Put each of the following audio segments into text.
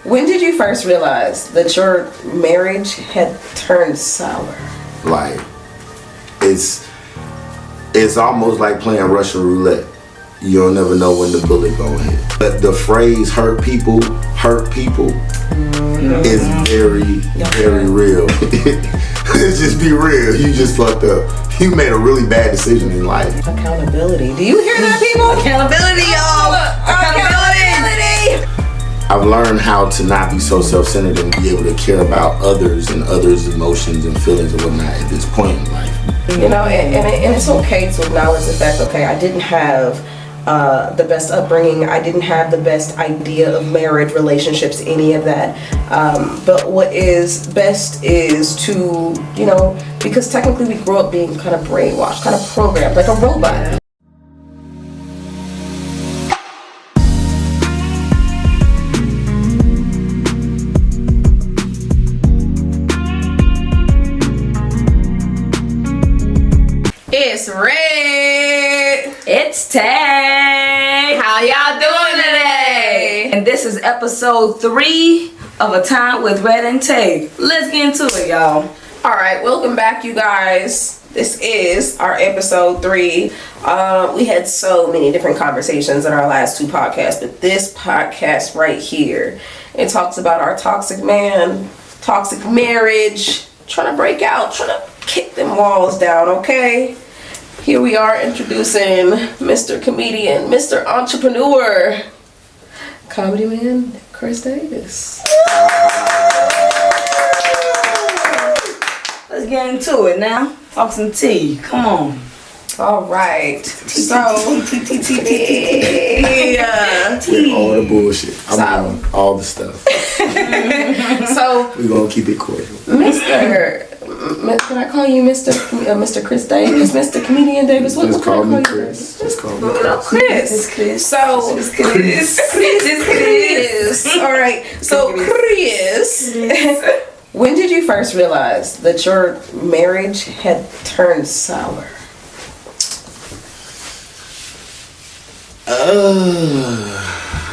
when did you first realize that your marriage had turned sour? Like, it's almost like playing Russian roulette. You don't never know when the bullet gonna hit. But the phrase hurt people is very, very real. Let's just be real. You just fucked up. You made a really bad decision in life. Accountability. Do you hear that, people? Accountability, y'all. Accountability. I've learned how to not be so self-centered and be able to care about others and others' emotions and feelings and whatnot at this point in life. You know, and it's okay to acknowledge the fact, okay, I didn't have the best upbringing. I didn't have the best idea of marriage, relationships, any of that. But what is best is to, you know, because technically we grew up being kind of brainwashed, kind of programmed, like a robot. It's red. It's Tay. How y'all doing today? And this is episode 3 of A Time with Red and Tay. Let's get into it, y'all. All right, welcome back, you guys. This is our episode 3. We had so many different conversations in our last 2 podcasts, but this podcast right here, it talks about our toxic man, toxic marriage, trying to break out, trying to kick them walls down, okay? Here we are introducing Mr. Comedian, Mr. Entrepreneur, comedy man, Chris Davis. Let's get into it now. Talk some tea. Come on. All right. So, yeah. With all the bullshit. I mean, all the stuff. So, We're going to keep it cordial. Can I call you Mr. Chris Davis, Mr. Comedian Davis? What Just can I call call me you? Chris. Just call me Chris. Chris. So, Chris. All right. So, Chris, when did you first realize that your marriage had turned sour?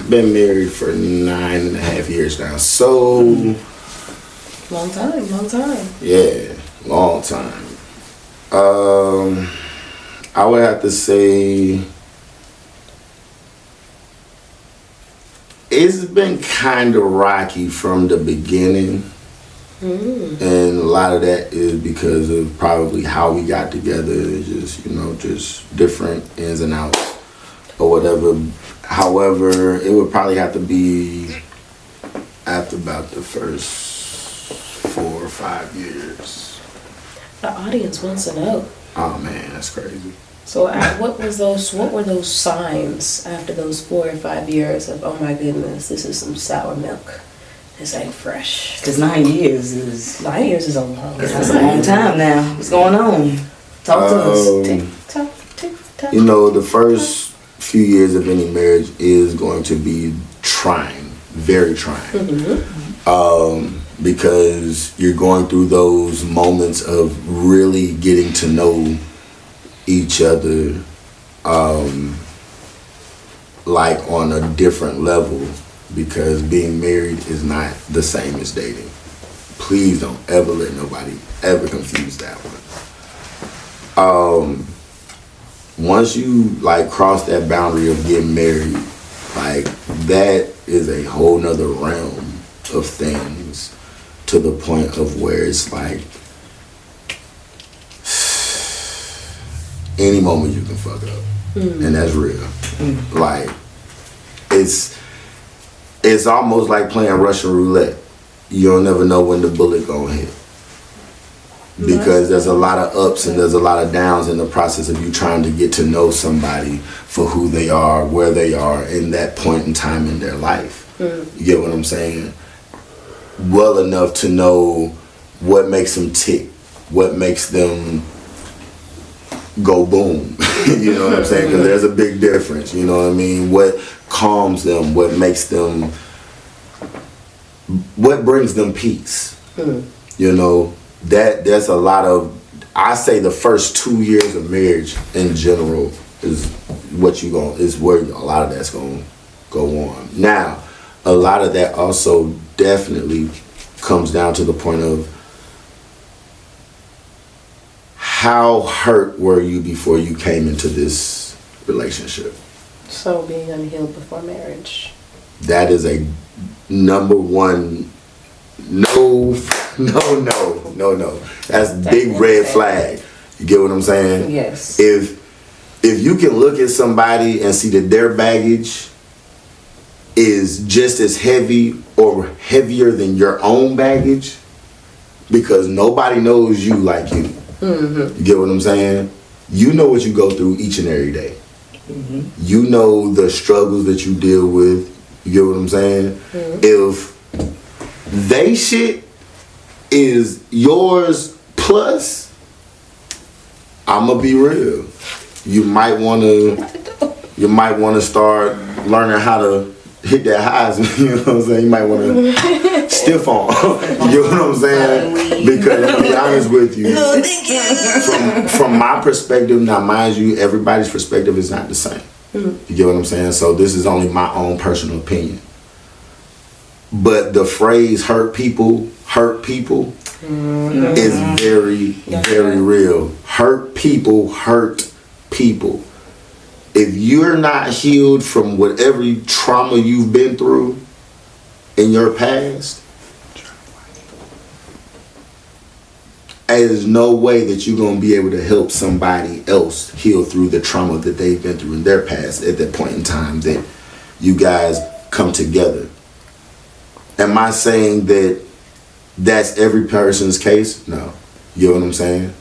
Been married for 9.5 years now. So, Long time. yeah, long time. I would have to say it's been kind of rocky from the beginning. And a lot of that is because of probably how we got together. It's just, you know, just different ins and outs or whatever. However, it would probably have to be after about the first 4 or 5 years. The audience wants to know. Oh man, that's crazy. So, what were those signs after those 4 or 5 years of, oh my goodness, this is some sour milk. This ain't fresh. Because 9 years is... 9 years is a long time. That's a long time now. What's going on? Talk to us. Tick tock, tick tock. You know, the first few years of any marriage is going to be trying, very trying. Because you're going through those moments of really getting to know each other, like on a different level, because being married is not the same as dating. Please don't ever let nobody ever confuse that one. Once you like cross that boundary of getting married, like that is a whole nother realm of things, to the point of where it's like any moment you can fuck up. And that's real. Like it's almost like playing Russian roulette. You don't never know when the bullet gonna hit. Because there's a lot of ups and there's a lot of downs in the process of you trying to get to know somebody for who they are, where they are in that point in time in their life. You get what I'm saying? Well enough to know what makes them tick, what makes them go boom. You know what I'm saying? Because there's a big difference. You know what I mean? What calms them, what makes them, what brings them peace. You know, there's a lot of, I say the first 2 years of marriage in general is what is where a lot of that's going to go on. Now, a lot of that also definitely comes down to the point of how hurt were you before you came into this relationship? So being unhealed before marriage. That is a number one. No. That's big red flag. You get what I'm saying? Yes. If you can look at somebody and see that their baggage is just as heavy or heavier than your own baggage, because nobody knows you like you. You get what I'm saying? You know what you go through each and every day. You know the struggles that you deal with. You get what I'm saying? If they shit is yours plus, I'ma be real. You might wanna start learning how to hit that highs. You know what I'm saying? You might wanna stiff on. You know what I'm saying? Because to be honest with you, from my perspective, now mind you, everybody's perspective is not the same. You get what I'm saying? So this is only my own personal opinion. But the phrase hurt people is very, very real. Hurt people. If you're not healed from whatever trauma you've been through in your past, there's no way that you're going to be able to help somebody else heal through the trauma that they've been through in their past at that point in time that you guys come together. Am I saying that that's every person's case? No. You know what I'm saying?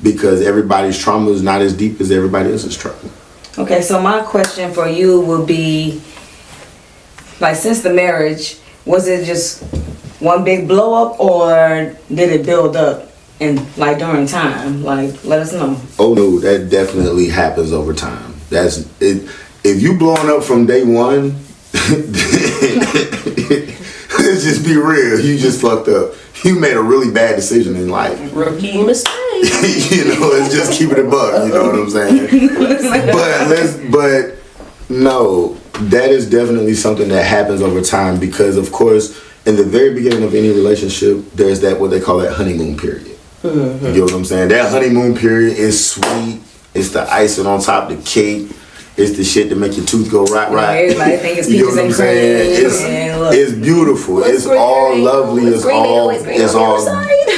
Because everybody's trauma is not as deep as everybody else's trauma. Okay, so my question for you would be, like, since the marriage, was it just one big blow up, or did it build up and like during time? Like, let us know. Oh no, that definitely happens over time. That's it. If you blowing up from day one, let's just be real. You just fucked up. You made a really bad decision in life. Rookie mistake. You know, let's just keep it a buck. You know what I'm saying? But no, that is definitely something that happens over time, because of course, in the very beginning of any relationship, there's that what they call that honeymoon period. You know what I'm saying? That honeymoon period is sweet. It's the icing on top of the cake. It's the shit that make your tooth go right. Everybody think it's you know what I'm saying? It's beautiful. It's all lovely. It's all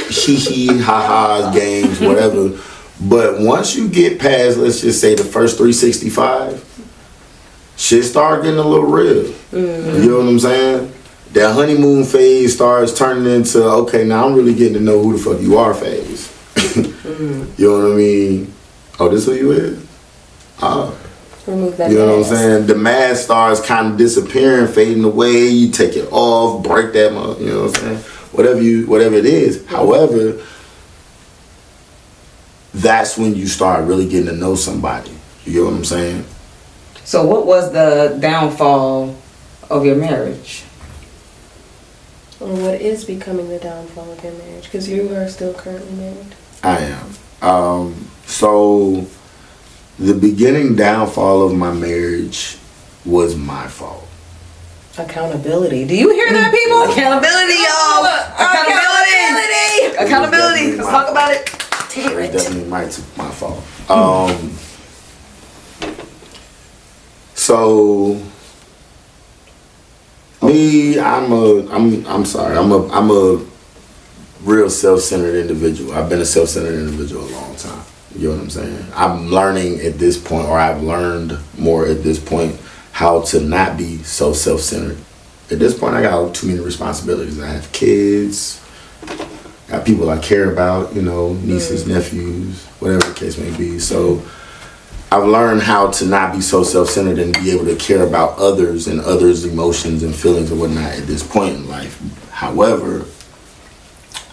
hee ha-has, games, whatever. But once you get past, let's just say, the first 365, shit start getting a little real. You know what I'm saying? That honeymoon phase starts turning into, okay, now I'm really getting to know who the fuck you are phase. You know what I mean? Oh, this who you is? Remove that. You know what I'm saying? The mask starts kind of disappearing, fading away. You take it off, break that, you know what I'm saying? Whatever it is. However, that's when you start really getting to know somebody. You know what I'm saying? So what was the downfall of your marriage? Or what is becoming the downfall of your marriage? Because you are still currently married. I am. So the beginning downfall of my marriage was my fault. Accountability. Do you hear that, people? Accountability, y'all. Accountability. Let's talk about it. It was definitely my fault. So me, I'm a real self-centered individual. I've been a self-centered individual a long time. You know what I'm saying? I'm learning at this point, or I've learned more at this point, how to not be so self-centered. At this point, I got too many responsibilities. I have kids, got people I care about, you know, nieces, nephews, whatever the case may be. So I've learned how to not be so self-centered and be able to care about others and others' emotions and feelings and whatnot at this point in life. However,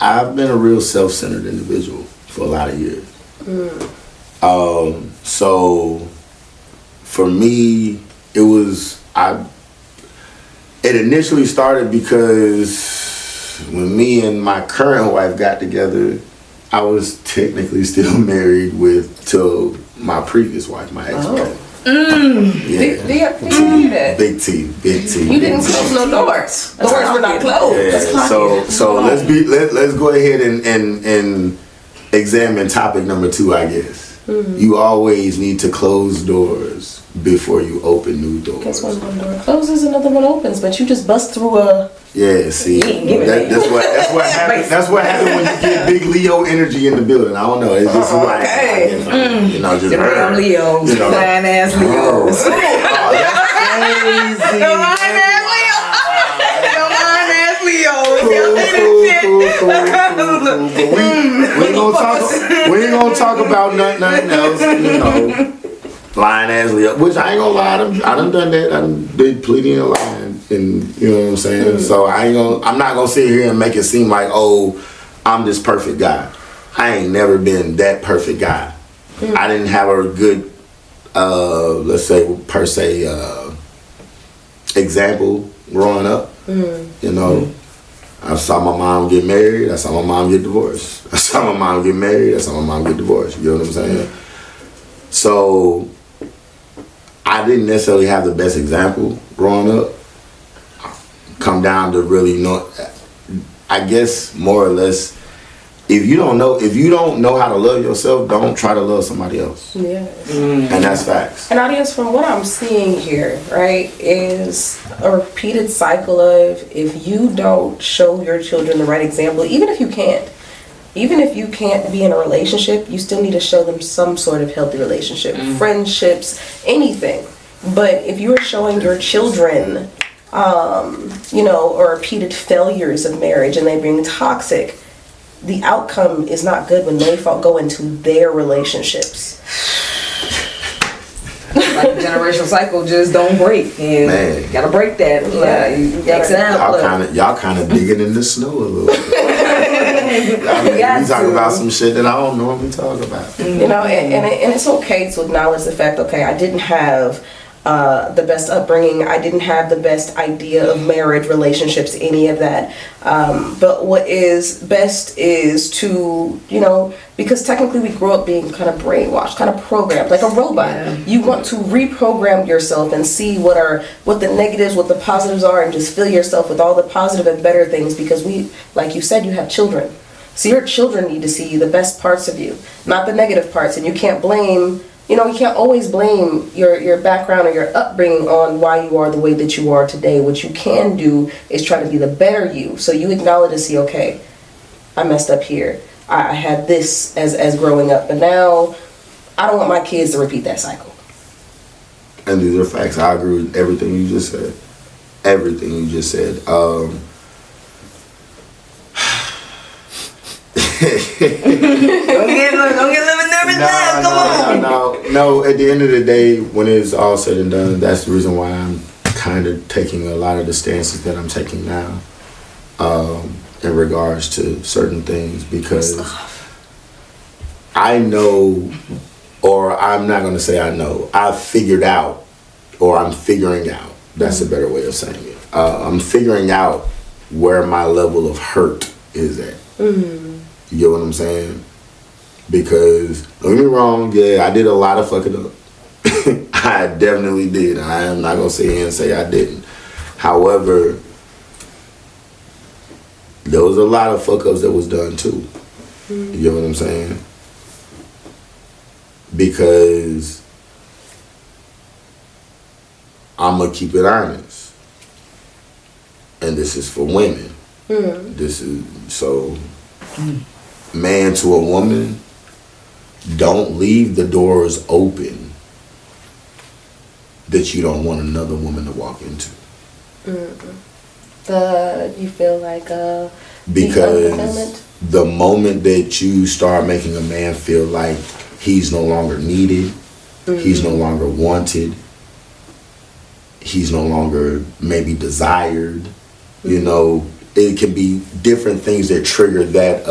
I've been a real self-centered individual for a lot of years. So for me, it initially started because when me and my current wife got together, I was technically still married to my previous wife, my ex-wife. Big that. Big T. You didn't close no doors. Doors were not closed. Yeah. So let's go ahead and examine topic number 2, I guess. You always need to close doors before you open new doors. Guess one door closes, another one opens, but you just bust through a. Yeah, see, that's what happens. That's what happens when you get big Leo energy in the building. I don't know. It's just who I am. You know, just Them Leos, you know. lying ass Leos. Oh, that's crazy. Them lying ass Leos. Them lying ass Leos. Cool. But we ain't gonna talk about nothing else. You know, lying ass Leo. Which I ain't gonna lie. I done done that. I done did plenty of lying, and you know what I'm saying. So I'm not gonna sit here and make it seem like, oh, I'm this perfect guy. I ain't never been that perfect guy. I didn't have a good, let's say per se, example growing up. You know. I saw my mom get married. I saw my mom get divorced. I saw my mom get married. I saw my mom get divorced. You know what I'm saying? So I didn't necessarily have the best example growing up. Come down to really know, I guess more or less, if you don't know how to love yourself, don't try to love somebody else. Yeah. And that's facts. And audience, from what I'm seeing here, right, is a repeated cycle of if you don't show your children the right example, even if you can't be in a relationship, you still need to show them some sort of healthy relationship, friendships, anything. But if you're showing your children, or repeated failures of marriage and they bring toxic, the outcome is not good when they go into their relationships. Like the generational cycle just don't break, and Man. you gotta break that. Y'all kind of digging in the snow a little bit. We talk about some shit that I don't normally talk about. You know, and it's okay to acknowledge the fact, okay, I didn't have the best upbringing. I didn't have the best idea of marriage, relationships, any of that. But what is best is to, because technically we grow up being kind of brainwashed, kind of programmed, like a robot. Yeah. You want to reprogram yourself and see what the negatives, what the positives are, and just fill yourself with all the positive and better things, because like you said, you have children. So your children need to see the best parts of you, not the negative parts. And you can't blame, you can't always blame your background or your upbringing on why you are the way that you are today. What you can do is try to be the better you. So you acknowledge and see, okay, I messed up here. I had this as growing up, but now I don't want my kids to repeat that cycle. And these are facts. I agree with everything you just said. Everything you just said. Don't get a little nervous now. Come on. No. At the end of the day, when it's all said and done, that's the reason why I'm kind of taking a lot of the stances that I'm taking now, in regards to certain things, because I know, or I'm not going to say I know, I've figured out, or I'm figuring out. That's a better way of saying it. I'm figuring out where my level of hurt is at. You get what I'm saying? Because, don't get me wrong, yeah, I did a lot of fucking up. I definitely did. I am not going to sit here and say I didn't. However, there was a lot of fuck ups that was done too. You get what I'm saying? Because I'm going to keep it honest. And this is for women. This is, so... Man to a woman, don't leave the doors open that you don't want another woman to walk into. You feel like because the moment that you start making a man feel like he's no longer needed, he's no longer wanted, he's no longer maybe desired, it can be different things that trigger that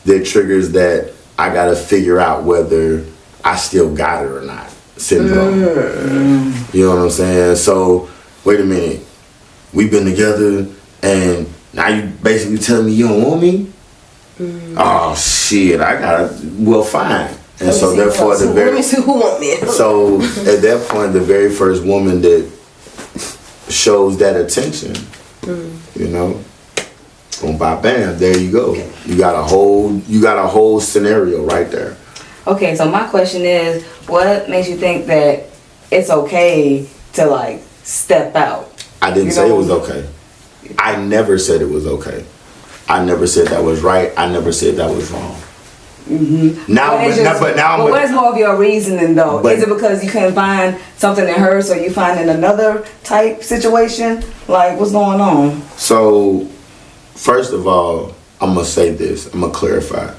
that triggers that I gotta figure out whether I still got it or not syndrome. You know what I'm saying? So wait a minute, we've been together and now you basically telling me you don't want me? Oh shit, well fine. And so therefore let me see who want me. So at that point, the very first woman that shows that attention, you know, boom, bam, bam, there you go. You got a whole scenario right there. Okay, so my question is, what makes you think that it's okay to like step out? I didn't say it was okay. I never said it was okay. I never said that was right. I never said that was wrong. Mm-hmm. But what is more of your reasoning though? Is it because you couldn't find something in her, so you find in another type situation? Like, what's going on? So, first of all, I'm gonna say this. I'm gonna clarify.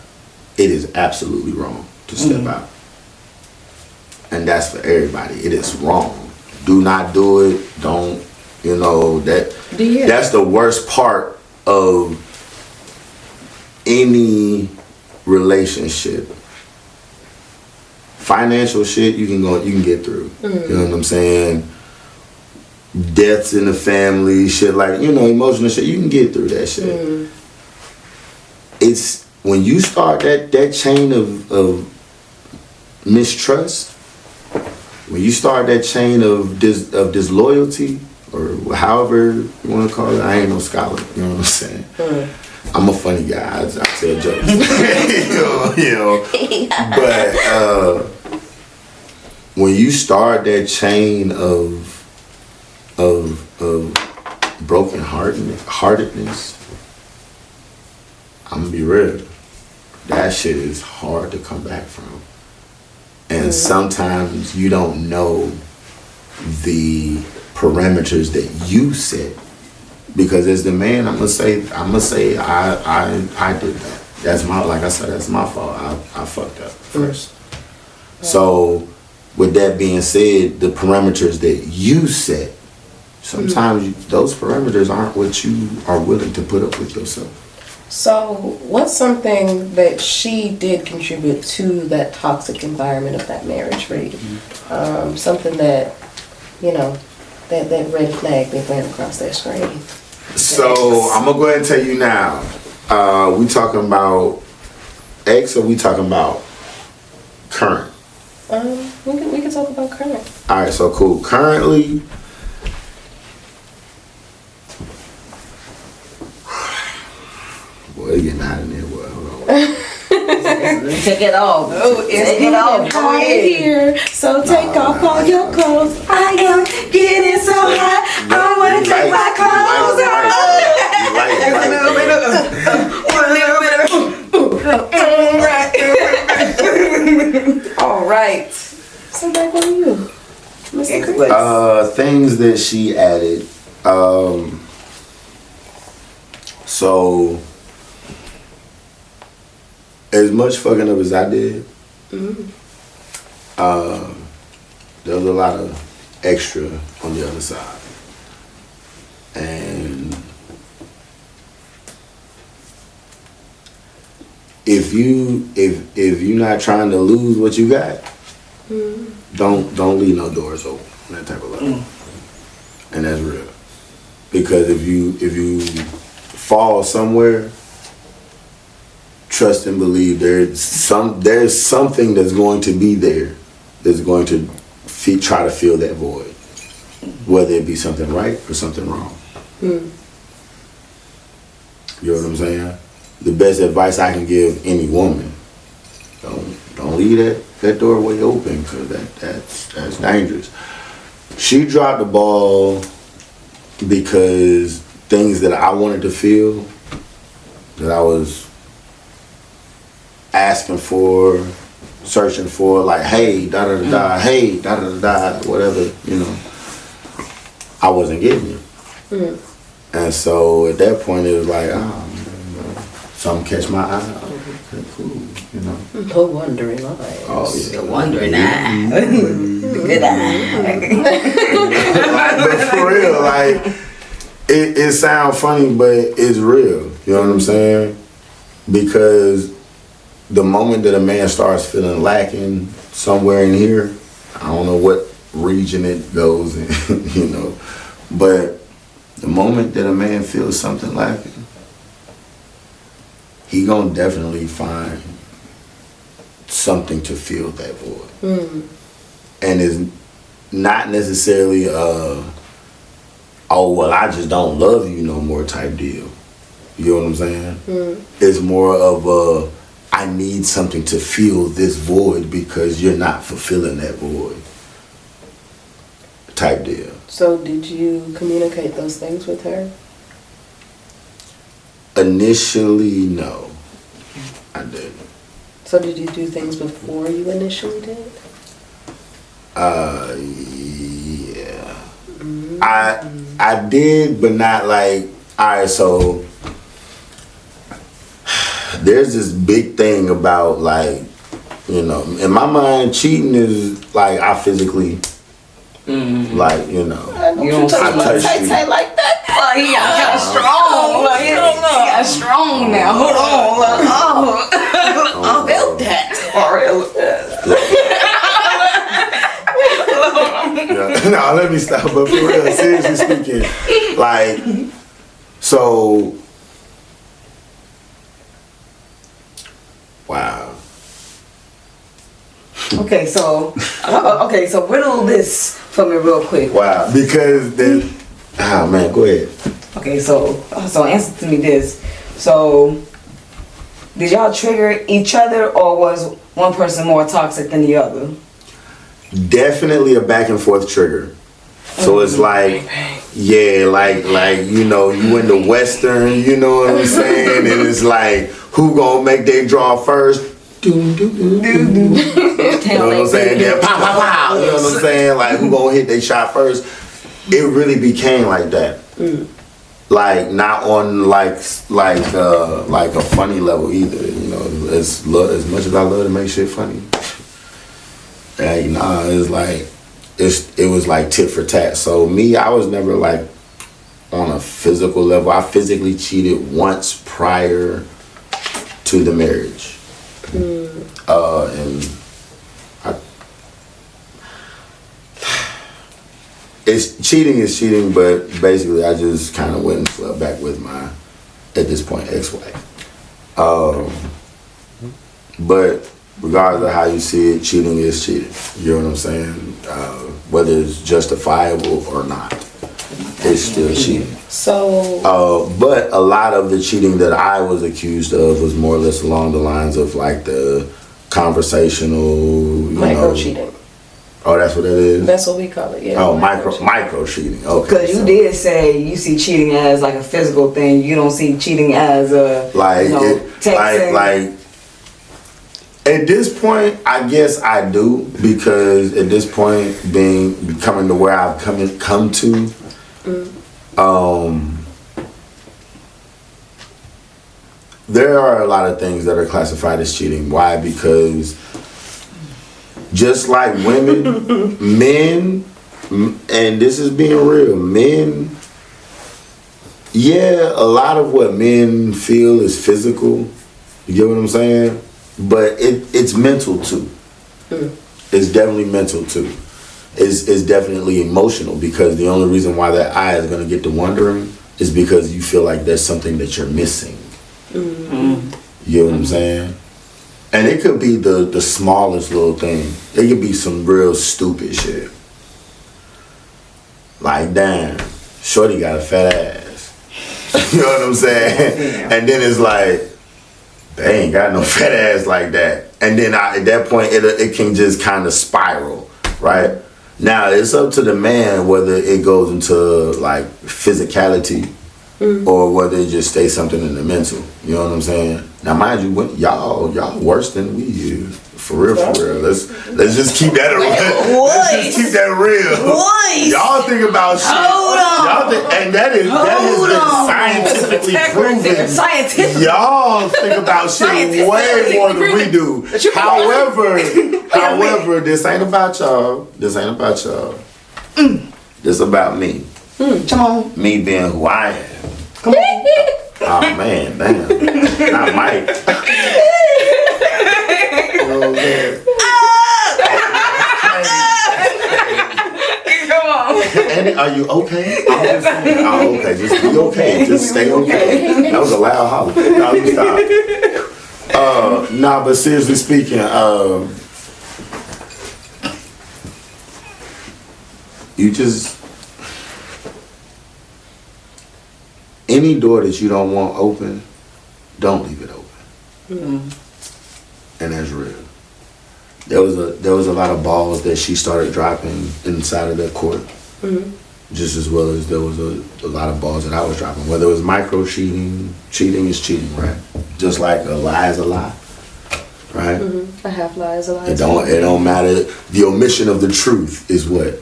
It is absolutely wrong to step out, and that's for everybody. It is wrong. Do not do it. Don't. You know that. That's the worst part of any relationship. Financial shit you can get through. You know what I'm saying? Deaths in the family, shit like, you know, emotional shit, you can get through that shit. It's when you start that chain of mistrust, when you start that chain of disloyalty, or however you want to call it. I ain't no scholar, you know what I'm saying? I'm a funny guy. I tell jokes. you know. But when you start that chain of broken heartedness, I'm gonna be real. That shit is hard to come back from. And sometimes you don't know the parameters that you set. Because as the man, I'm gonna say I did that. That's my, like I said, that's my fault. I fucked up first. So with that being said, the parameters that you set, sometimes those parameters aren't what you are willing to put up with yourself. So what's something that she did contribute to that toxic environment of that marriage, Reed? Something that, you know, that red flag they ran across that screen. So I'm gonna go ahead and tell you now. We talking about ex, or we talking about current? We can talk about current. All right, so cool. Currently, boy, getting out of there. Boy, hold on. Take it off. Oh, it's getting hot here. So take off all your clothes. I am getting so hot. I want to take my clothes off. All right. So back on you, Mr. Chris. Things that she added. So as much fucking up as I did, there was a lot of extra on the other side. And if you're not trying to lose what you got, don't leave no doors open on that type of level. And that's real. Because if you fall somewhere, trust and believe there's something that's going to be there that's going to try to fill that void, whether it be something right or something wrong. You know what I'm saying? The best advice I can give any woman: don't leave that doorway open, because that's dangerous. She dropped the ball because things that I wanted to feel, that I was asking for, searching for, like, hey, da da da da, hey, da da da da, whatever, you know, I wasn't getting it. And so at that point it was like, something catch my eye. Okay, cool, you know. The wondering eyes. Oh yeah, The wondering eye. Good eye. But for real, like, it sounds funny, but it's real. You know what I'm saying? Because the moment that a man starts feeling lacking somewhere in here, I don't know what region it goes in, you know, but the moment that a man feels something lacking, he gonna definitely find something to fill that void. And it's not necessarily oh well, I just don't love you no more type deal. You know what I'm saying? It's more of a I need something to fill this void because you're not fulfilling that void type deal. So did you communicate those things with her? Initially, no, I didn't. So did you do things before you initially did? Yeah. I did, but not like, alright, so there's this big thing about like, you know, in my mind, cheating is like I physically, like, you know, You don't I touch you. like that? Well, he got strong. Like, he got strong now. Hold on. Like, I felt that. No, let me stop. But for real, seriously speaking, like, so, wow. Okay, so riddle this for me real quick. Wow, because then, oh man, go ahead. Okay, so answer to me this. So, did y'all trigger each other, or was one person more toxic than the other? Definitely a back and forth trigger. So it's like, yeah, like you know, you in the Western, you know what I'm saying, and it's like, who gonna make they draw first? You know what I'm saying? Yeah, pow, pow, pow. You know what I'm saying? Like, who gonna hit they shot first? It really became like that. Like, not on like a funny level either. You know, as much as I love to make shit funny. Like, nah, it's like it was like tit for tat. So me, I was never like on a physical level. I physically cheated once prior to the marriage. And cheating is cheating, but basically I just kind of went and slept back with my, at this point, ex-wife. But regardless of how you see it, cheating is cheating. You know what I'm saying? Whether it's justifiable or not, it's still cheating. So, but a lot of the cheating that I was accused of was more or less along the lines of like the conversational, micro cheating. Oh, that's what it is? That's what we call it, yeah. Oh, micro cheating. Okay. Because you did say you see cheating as like a physical thing. You don't see cheating as a like, texting. like at this point, I guess I do, because at this point, becoming to where I've come to, there are a lot of things that are classified as cheating. Why? Because just like women, men, and this is being real, men, yeah, a lot of what men feel is physical. You get what I'm saying? But it's mental too. It's definitely mental too. It's definitely emotional, because the only reason why that eye is going to get to wondering is because you feel like there's something that you're missing. You know what I'm saying? And it could be the smallest little thing. It could be some real stupid shit. Like, damn, shorty got a fat ass. You know what I'm saying? And then it's like, they ain't got no fat ass like that. And then at that point, it can just kind of spiral, right? Now, it's up to the man whether it goes into like physicality or whether it just stays something in the mental. You know what I'm saying? Now, mind you, y'all worse than we use. For real. Let's just keep that real. Let's just keep that real. Y'all think about shit. Hold on. Y'all think, and that has been scientifically proven. Y'all think about shit way more than we do. However, this ain't about y'all. This about me. Come on. Me being who I am. Come on. Oh man, damn. Not Mike. You know what I'm saying? Come on. Andy, are you okay? Oh, okay. Just be okay. Just stay okay. That was a loud holler. No, you stop. Nah, but seriously speaking, you just any door that you don't want open, don't leave it open. And that's real. There was a lot of balls that she started dropping inside of that court. Just as well as there was a lot of balls that I was dropping. Whether it was micro cheating is cheating, right? Just like a lie is a lie, right? A half lie is a lie. It don't matter. The omission of the truth is what?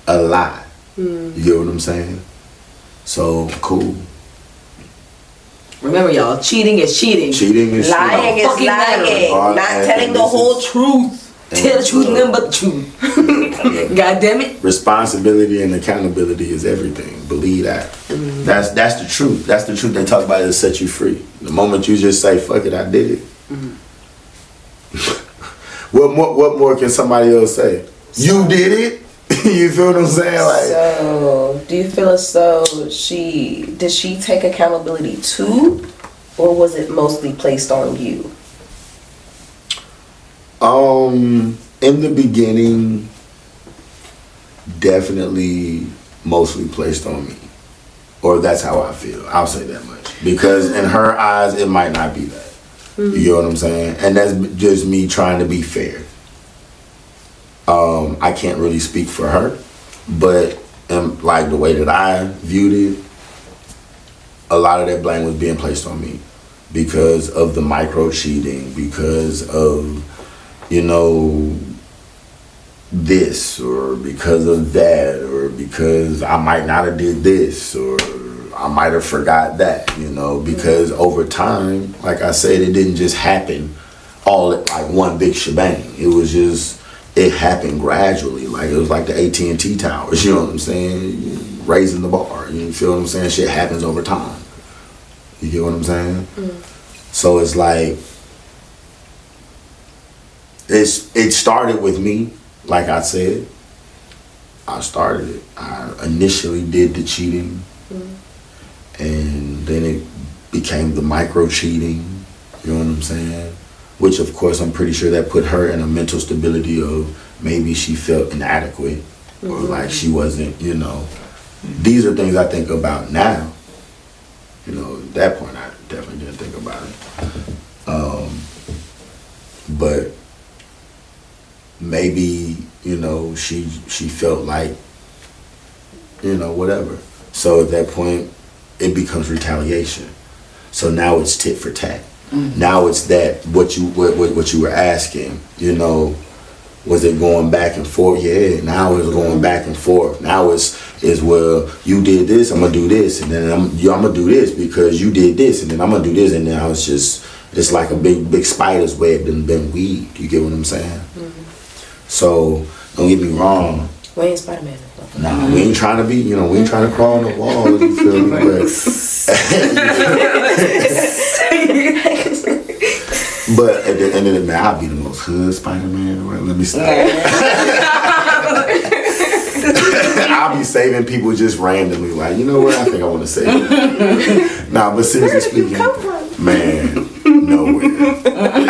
A lie. You get what I'm saying? So cool. Remember, y'all, cheating is cheating. Cheating is lying cheating. is lying. Not telling the whole truth. Tell the truth, nothing but the truth. God damn it. Responsibility and accountability is everything. Believe that. That's the truth. That's the truth they talk about to set you free. The moment you just say, fuck it, I did it. What more can somebody else say? You did it? You feel what I'm saying? Like, so, do you feel as though did she take accountability too? Or was it mostly placed on you? In the beginning, definitely mostly placed on me. Or that's how I feel. I'll say that much. Because in her eyes, it might not be that. You know what I'm saying? And that's just me trying to be fair. I can't really speak for her. But like the way that I viewed it, a lot of that blame was being placed on me. Because of the micro cheating, because of this, or because of that, or because I might not have did this, or I might have forgot that, because over time, like I said, it didn't just happen all at like one big shebang. It happened gradually. Like it was like the AT&T towers, you know what I'm saying? Raising the bar, you feel what I'm saying? Shit happens over time. You get what I'm saying? So it's like, it started with me, like I said. I started it. I initially did the cheating, and then it became the micro cheating. You know what I'm saying? Which, of course, I'm pretty sure that put her in a mental stability of maybe she felt inadequate or like she wasn't. These are things I think about now. At that point, I definitely didn't think about it. But maybe, she felt like, whatever. So at that point, it becomes retaliation. So now it's tit for tat. Now it's that what you were asking, was it going back and forth? Yeah, now it's going back and forth. Now it's well, you did this, I'm gonna do this, and then I'm gonna do this because you did this, and then I'm gonna do this, and now it's like a big spider's web and been weaved. You get what I'm saying? So don't get me wrong. We ain't Spider-Man. Nah, we ain't trying to be, we ain't trying to crawl on the wall. You feel me? But at the end of the day, I'll be the most hood Spider-Man. Well, let me stop. I'll be saving people just randomly. Like, you know what? I think I want to save you. Nah, but seriously speaking, man, nowhere.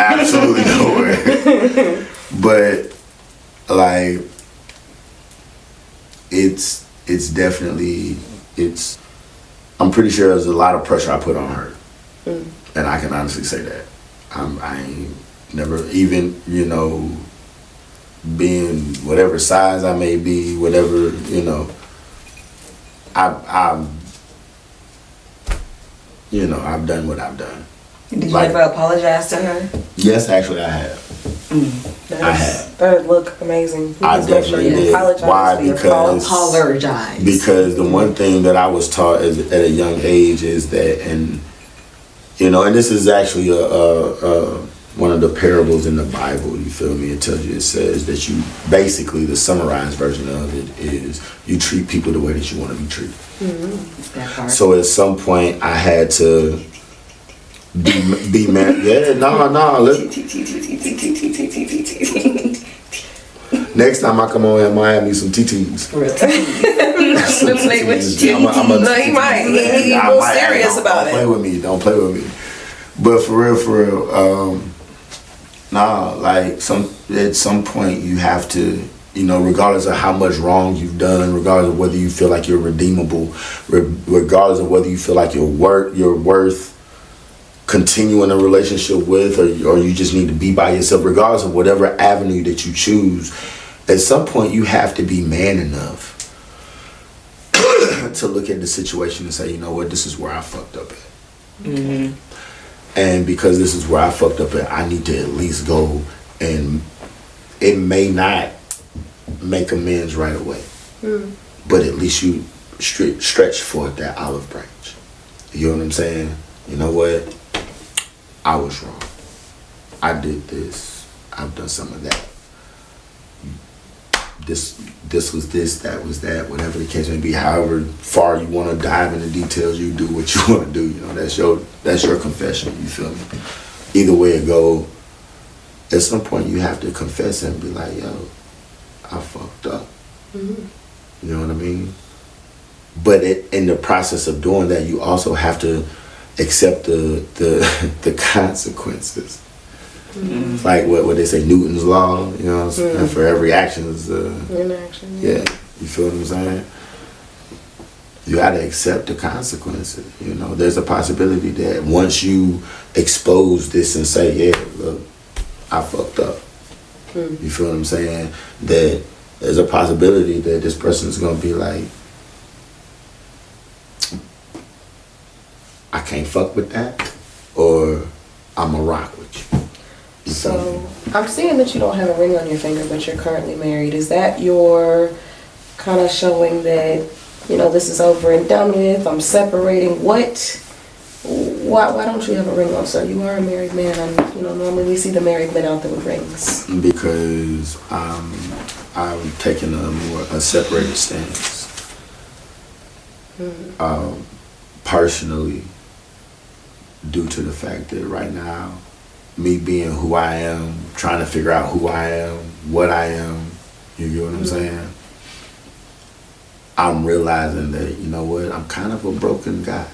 Absolutely nowhere. But like, it's definitely, I'm pretty sure there's a lot of pressure I put on her. And I can honestly say that. I ain't never even, being whatever size I may be, whatever, I've done what I've done. Did you ever apologize to her? Yes, actually I have. I have. That would look amazing. I definitely did. Why? Because apologize. Because the one thing that I was taught at a young age is that, and this is actually one of the parables in the Bible. You feel me? It tells you, it says that you basically, the summarized version of it is you treat people the way that you want to be treated. That part. So at some point I had to be married. Yeah, no. Next time I come on here, I might have me some TTs. He might. He's a little serious about it. Don't play with me. But for real, nah, like at some point you have to, you know, regardless of how much wrong you've done, regardless of whether you feel like you're redeemable, regardless of whether you feel like you're worth continuing a relationship with, or you just need to be by yourself, regardless of whatever avenue that you choose, at some point you have to be man enough to look at the situation and say, you know what, this is where I fucked up at. Mm-hmm. And because this is where I fucked up at, I need to at least go, and it may not make amends right away. But at least you stretch for that olive branch. You know what I'm saying? You know what? I was wrong. I did this. I've done some of that. This was this, that was that, whatever the case may be. However far you want to dive into details, you do what you want to do. You know, that's your confession. You feel me? Either way it go, at some point you have to confess and be like, yo, I fucked up. You know what I mean? But in the process of doing that, you also have to accept the consequences. Like what they say, Newton's law, you know, and for every action is an action. Yeah, you feel what I'm saying? You gotta accept the consequences. You know, there's a possibility that once you expose this and say, yeah, look, I fucked up. You feel what I'm saying? That there's a possibility that this person is gonna be like, I can't fuck with that, or I'ma rock with you. So I'm seeing that you don't have a ring on your finger, but you're currently married. Is that your kind of showing that, you know, this is over and done with, I'm separating? Why don't you have a ring on, sir? You are a married man, and you know, normally we see the married men out there with rings. Because I'm taking a separated stance. Personally, due to the fact that right now, me being who I am, trying to figure out who I am, what I am, you get what I'm saying? I'm realizing that, you know what, I'm kind of a broken guy.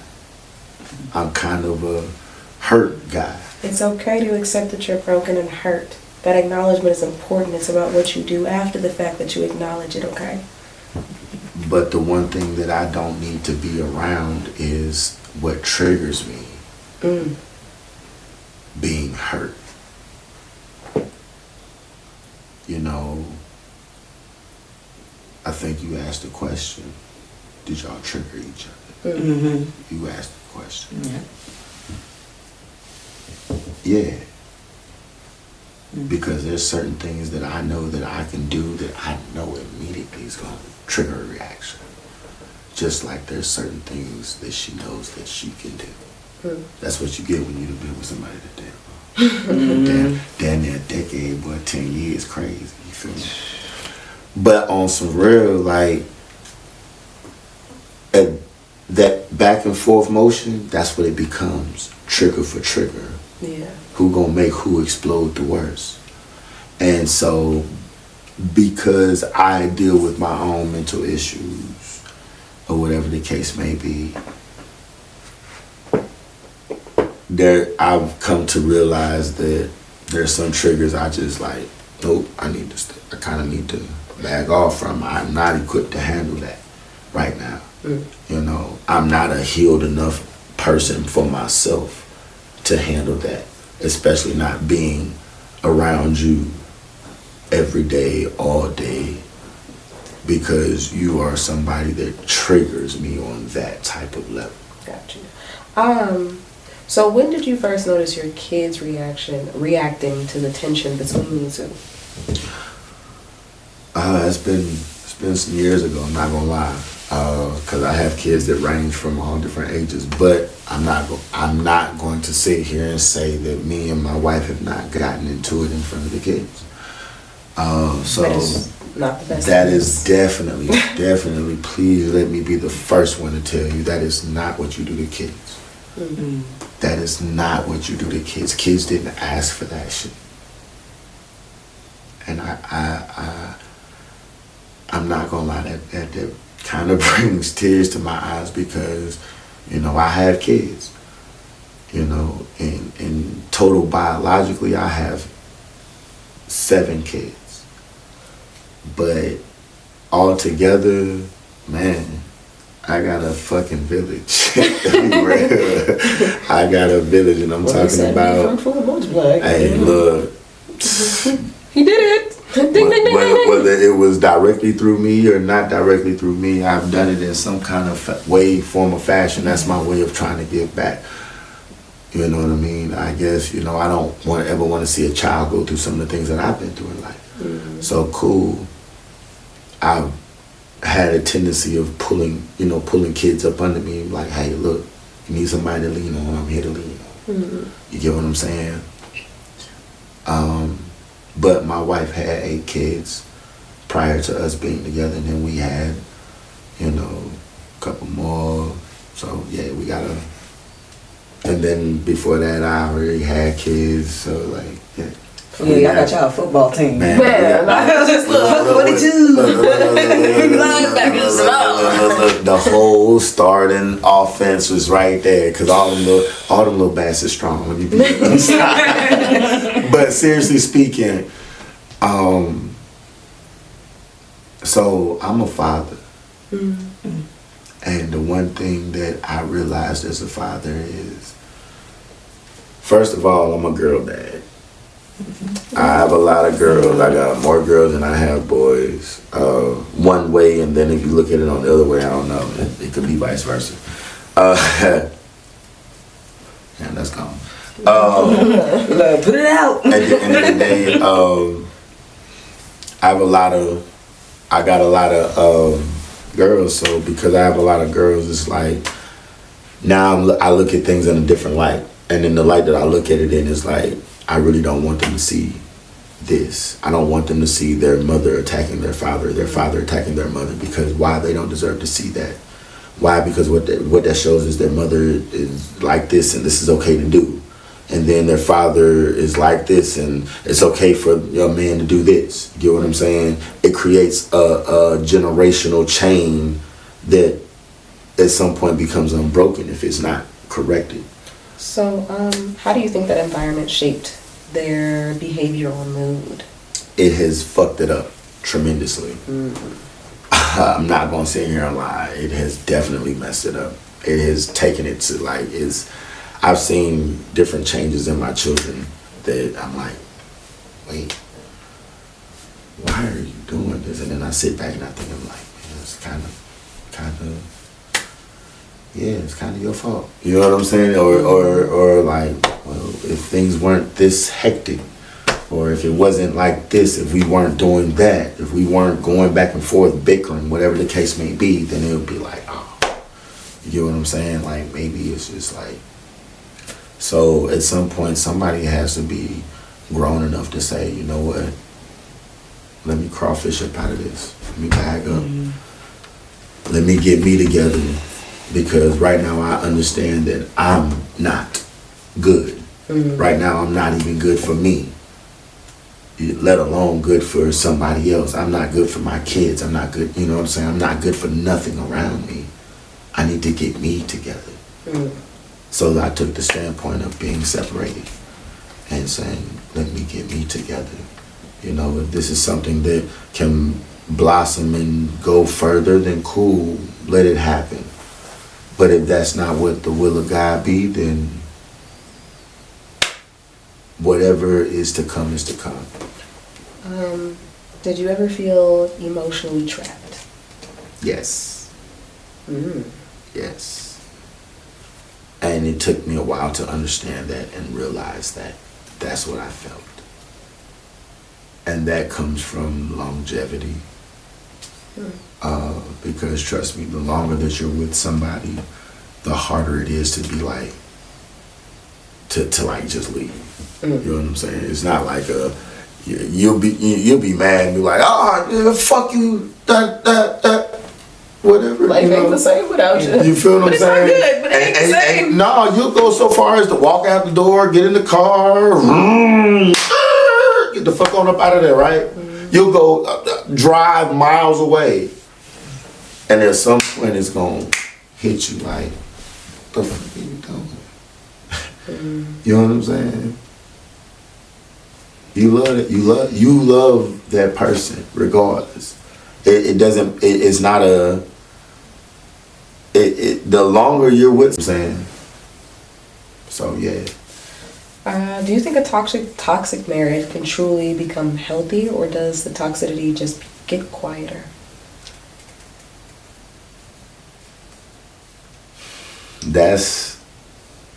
I'm kind of a hurt guy. It's okay to accept that you're broken and hurt. That acknowledgement is important. It's about what you do after the fact that you acknowledge it, okay? But the one thing that I don't need to be around is what triggers me. Being hurt. You know, I think you asked the question, did y'all trigger each other? You asked the question. Yeah. Because there's certain things that I know that I can do that I know immediately is going to trigger a reaction. Just like there's certain things that she knows that she can do. That's what you get when you've been with somebody that damn near a decade, boy, 10 years, crazy, you feel me? But on some real, like, that back and forth motion, that's what it becomes, trigger for trigger. Yeah. Who gonna make who explode the worst? And so, because I deal with my own mental issues, or whatever the case may be, I've come to realize that there's some triggers I just like, nope, I kind of need to back off from. I'm not equipped to handle that right now. You know, I'm not a healed enough person for myself to handle that, especially not being around you every day, all day, because you are somebody that triggers me on that type of level. Got you. So when did you first notice your kids' reacting to the tension between you two? It's been some years ago, I'm not gonna lie. Because I have kids that range from all different ages, but I'm not going to sit here and say that me and my wife have not gotten into it in front of the kids. So that is not the best. That is definitely. Please let me be the first one to tell you that is not what you do to kids. That is not what you do to kids. Kids didn't ask for that shit, and I'm not gonna lie, that kind of brings tears to my eyes, because, you know, I have kids, you know, and total biologically, I have 7 kids. But all together, man, I got a fucking village. I got a village, and I'm talking about. Hey, look. He did it. Ding, ding, ding, Whether it was directly through me or not directly through me, I've done it in some kind of way, form, or fashion. That's my way of trying to give back. You know what I mean? I guess, you know, I don't ever want to see a child go through some of the things that I've been through in life. Mm-hmm. So cool. I've had a tendency of pulling kids up under me, like, hey, look, you need somebody to lean on, I'm here to lean on. Mm-hmm. You get what I'm saying? But my wife had 8 kids prior to us being together, and then we had, you know, a couple more. So yeah, we got and then before that I already had kids, so like, yeah. Yeah, y'all got y'all football team. Man, I was just the whole starting offense was right there, because all them little bastards strong. Let me be honest. But seriously speaking, so I'm a father. Mm-hmm. And the one thing that I realized as a father is, first of all, I'm a girl dad. I have a lot of girls. I got more girls than I have boys. One way, and then if you look at it on the other way, I don't know. It could be vice versa. Yeah, that's gone. Put it out. At the end of the day, I got a lot of girls. So because I have a lot of girls, it's like now I look at things in a different light, and in the light that I look at it in is like, I really don't want them to see this. I don't want them to see their mother attacking their father attacking their mother, because why? They don't deserve to see that. Why? Because what that shows is their mother is like this, and this is okay to do. And then their father is like this, and it's okay for your man to do this. You get what I'm saying? It creates a generational chain that at some point becomes unbroken if it's not corrected. So, how do you think that environment shaped their behavioral mood? It has fucked it up tremendously. Mm-hmm. I'm not gonna sit here and lie. It has definitely messed it up. It has taken it to I've seen different changes in my children that I'm like, wait, why are you doing this? And then I sit back and I think, I'm like, man, it's kind of, yeah, it's kind of your fault. You know what I'm saying? Or like, well, if things weren't this hectic, or if it wasn't like this, if we weren't doing that, if we weren't going back and forth bickering, whatever the case may be, then it would be like, oh, you get what I'm saying? Like, maybe it's just like, so at some point somebody has to be grown enough to say, you know what, let me crawfish up out of this. Let me bag up. Mm-hmm. Let me get me together. Because right now I understand that I'm not good. Mm-hmm. Right now I'm not even good for me, let alone good for somebody else. I'm not good for my kids. I'm not good, you know what I'm saying? I'm not good for nothing around me. I need to get me together. Mm-hmm. So I took the standpoint of being separated and saying, let me get me together. You know, if this is something that can blossom and go further, then cool, let it happen. But if that's not what the will of God be, then whatever is to come is to come. Did you ever feel emotionally trapped? Yes. Mm. Yes. And it took me a while to understand that and realize that that's what I felt. And that comes from longevity. Because trust me, the longer that you're with somebody, the harder it is to be like, to like just leave. You know what I'm saying? It's not like you'll be mad and be like, oh, fuck you, that, whatever. Life ain't the same without you. You feel what I'm saying? It's not good, but it ain't the same. No, you'll go so far as to walk out the door, get in the car, get the fuck on up out of there, right? You'll go drive miles away, and at some point it's gonna hit you like, what the fuck are you doing? You know what I'm saying? You love it. You love that person regardless. It doesn't. It's not a. The longer you're with, I'm saying. So yeah. Do you think a toxic marriage can truly become healthy, or does the toxicity just get quieter?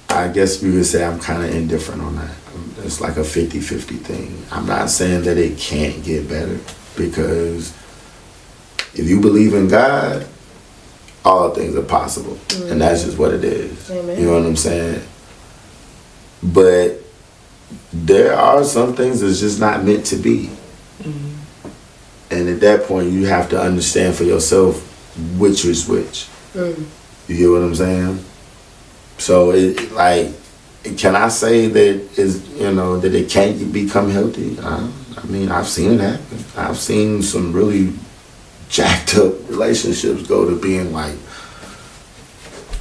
I guess we would say I'm kind of indifferent on that. It's like a 50-50 thing. I'm not saying that it can't get better, because if you believe in God, all things are possible. And that's just what it is. Amen. You know what I'm saying? But there are some things that's just not meant to be. And at that point, you have to understand for yourself which is which. You get what I'm saying? So can I say that that it can't become healthy? I mean, I've seen it happen. I've seen some really jacked up relationships go to being like,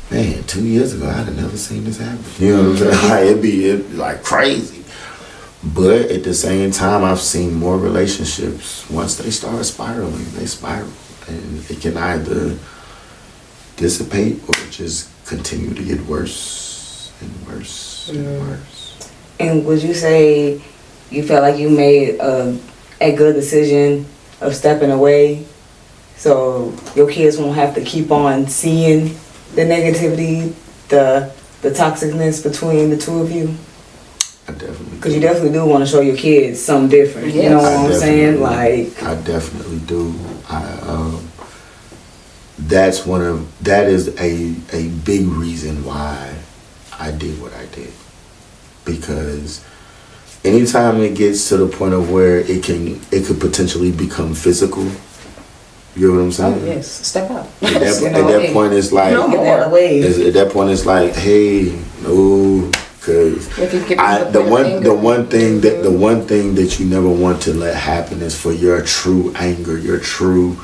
man, 2 years ago I'd have never seen this happen. You know what I'm saying? Like it'd be like crazy. But at the same time, I've seen more relationships, once they start spiraling, they spiral, and it can either dissipate or just continue to get worse and worse and worse. And would you say you felt like you made a good decision of stepping away, so your kids won't have to keep on seeing the negativity, the toxicness between the two of you? I definitely. Because you definitely do want to show your kids something different. Yes. You know what I'm saying? Like, I definitely do. That is a big reason why I did what I did. Because anytime it gets to the point of where it could potentially become physical, you know what I'm saying? Oh yes, step up. At that point, it's like, No more. at that point, it's like, hey, no, because the one thing that you never want to let happen is for your true anger, your true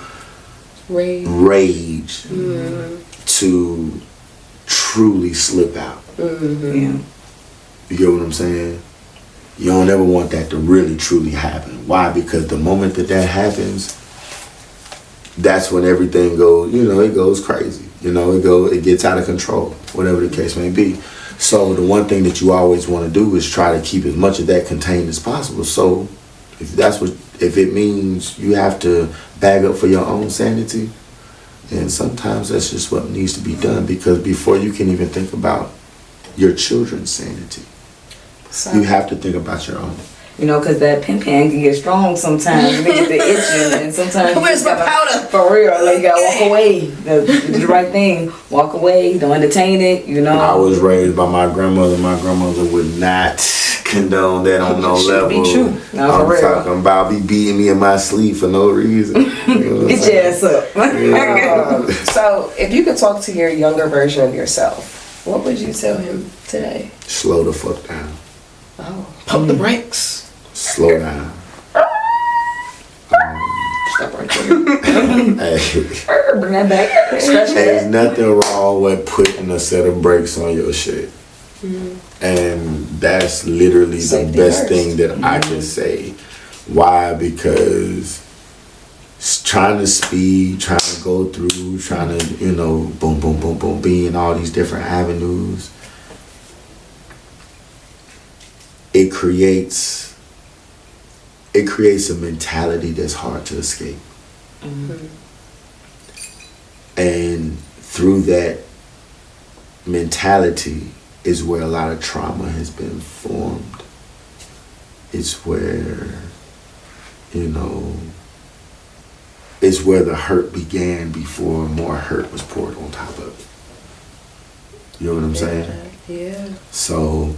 rage to truly slip out. yeah. You get what I'm saying? You don't ever want that to really truly happen. Why? Because the moment that happens, that's when everything goes, it goes crazy. It gets out of control, whatever the case may be. So the one thing that you always want to do is try to keep as much of that contained as possible. So if it means you have to bag up for your own sanity, then sometimes that's just what needs to be done, because before you can even think about your children's sanity, you have to think about your own. Because that pan can get strong sometimes. It gets the itching, and sometimes Where's my powder? For real, like you gotta walk away. Do the right thing. Walk away. Don't entertain it. I was raised by my grandmother. My grandmother would not condone that on no level. Be true. No, I'm for real. talking about beating me in my sleep for no reason. Get your ass up. So, if you could talk to your younger version of yourself, what would you tell him today? Slow the fuck down. Oh, pump the brakes. Slow down. Stop right there. Hey, Bring that back. there's nothing wrong with putting a set of brakes on your shit. And that's literally Safety the best first. thing that I can say. Why? Because trying to speed, trying to go through, trying to, boom, boom, boom, boom, be in all these different avenues, it creates a mentality that's hard to escape. And through that mentality is where a lot of trauma has been formed. It's where, it's where the hurt began before more hurt was poured on top of it. You know what I'm saying? Yeah. So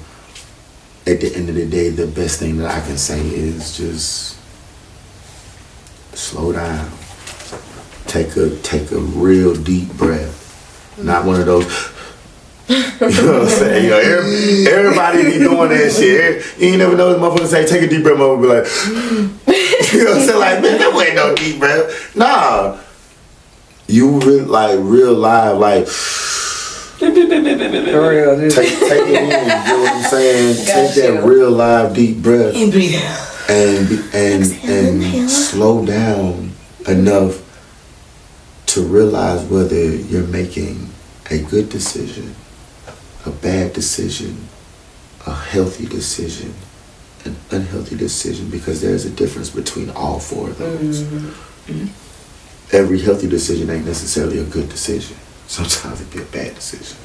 at the end of the day, the best thing that I can say is just slow down. Take a real deep breath. Not one of those. You know what I'm saying? Everybody be doing that shit. You ain't never know this motherfucker say, take a deep breath, motherfucker be like, you know what I'm saying? Like, man, that wasn't no deep breath. Nah. You real live, like, For real, dude. Take it in, you know what I'm saying? Got Take that you. real live deep breath And breathe out. and slow down enough to realize whether you're making a good decision, a bad decision, a healthy decision, an unhealthy decision, because there's a difference between all four of those. Every healthy decision ain't necessarily a good decision. Sometimes it be a bad decision.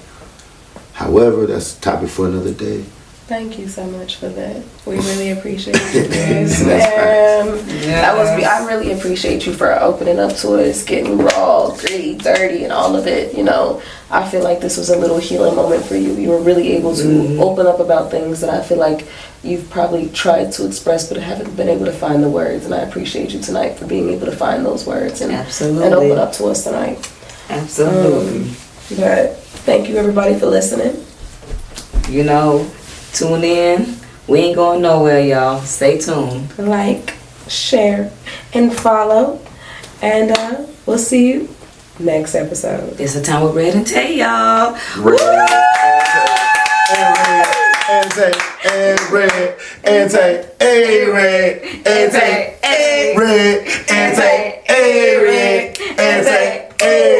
However, that's a topic for another day. Thank you so much for that. We really appreciate you guys. Yeah. I really appreciate you for opening up to us, getting raw, gritty, dirty, and all of it. You know, I feel like this was a little healing moment for you. You were really able to open up about things that I feel like you've probably tried to express but haven't been able to find the words. And I appreciate you tonight for being able to find those words and open up to us tonight. Absolutely. But thank you everybody for listening. You know, tune in. We ain't going nowhere, y'all. Stay tuned. Like, share, and follow. And we'll see you next episode. It's a time with Red and Tay, y'all. Red, and take, and red, and take, a red, and take, a red, and take, a red, and take, a